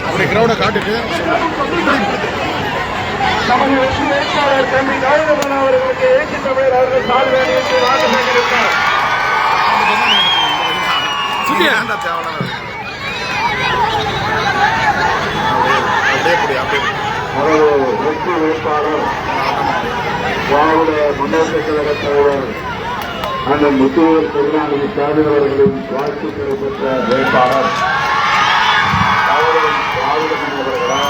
அப்படி கிரௌட காட்டுக்கு நமது வெற்றி வேட்பாளர் தம்பி காகிதமன் அவர்களுக்கு ஏசி தமிழர் அவர்கள் சால் வேலையை வாங்க வேண்டியிருக்கிறார். வெற்றி வேட்பாளர் திராவிட முன்னேற்ற கழக தலைவர் அந்த முத்துவேல் கருணாநிதி ஸ்டாலின் அவர்களின் வாழ்த்துக்களை பெற்ற வேட்பாளர் திராவிடமன் அவர்களா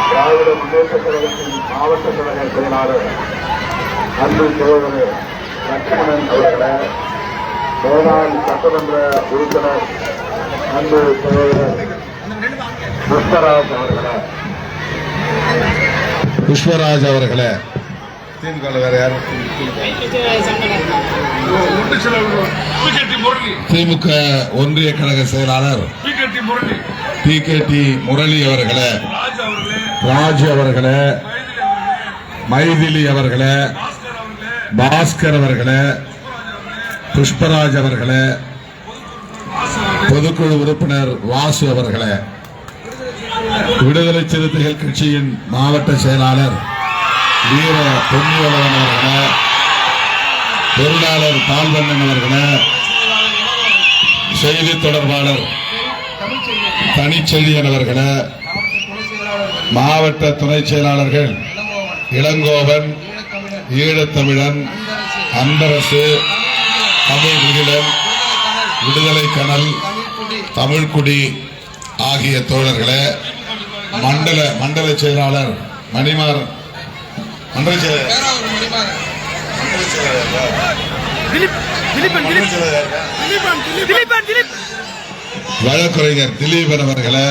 திராவிட முன்னேற்ற கழகத்தின் மாவட்ட கழக செயலாளர் அன்பு சகோதரர் லட்சுமணன் அவர்களே, மேலாள் சட்டமன்ற உறுப்பினர் அன்பு சகோதரர் புஷ்பராஜ் அவர்களே, திமுக வேற யாரும் திமுக ஒன்றிய கழக செயலாளர் PKT முரளி அவர்களே, ராஜ் அவர்களே, மைதிலி அவர்களே, பாஸ்கர் அவர்களே, புஷ்பராஜ் அவர்களே, பொதுக்குழு உறுப்பினர் வாசு அவர்களே, விடுதலை சிறுத்தைகள் கட்சியின் மாவட்ட செயலாளர் வீர பொன்னிவளவன் அவர்களே, பொருளாளர் பால்வண்ணன் அவர்களே, செய்தி தொடர்பாளர் தனிச்செழியன் அவர்களே, மாவட்ட துணை செயலாளர்கள் இளங்கோவன், ஈழத்தமிழன், அன்பரசு, தமிழ் முகிலன், விடுதலை கனல், தமிழ்குடி ஆகிய தோழர்களே, மண்டல செயலாளர் மணிமாறன், வழக்கறிஞர் திலீபன் அவர்களே,